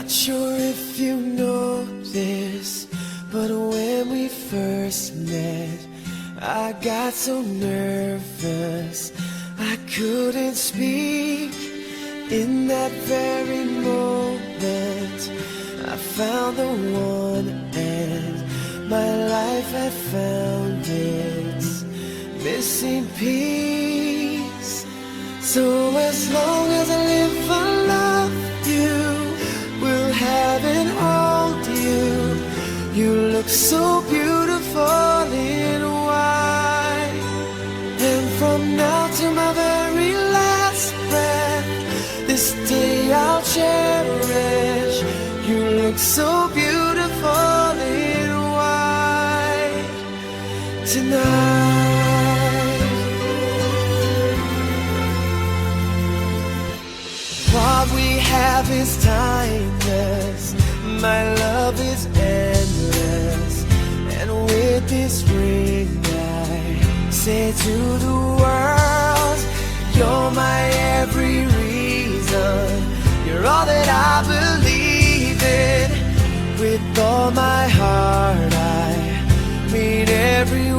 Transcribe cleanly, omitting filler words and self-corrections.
Not sure if you know this, but when we first met, I got so nervous I couldn't speak. In that very moment, I found the one, and my life had found its missing piece. So as long as I live, I love you, will have and hold you. You look so beautiful in white, and from now to my very last breath, this day I'll cherish. You look so beautiful in white tonight. What we have is timeless, my love is endless, and with this ring I say to the world, you're my every reason, you're all that I believe in. With all my heart I mean every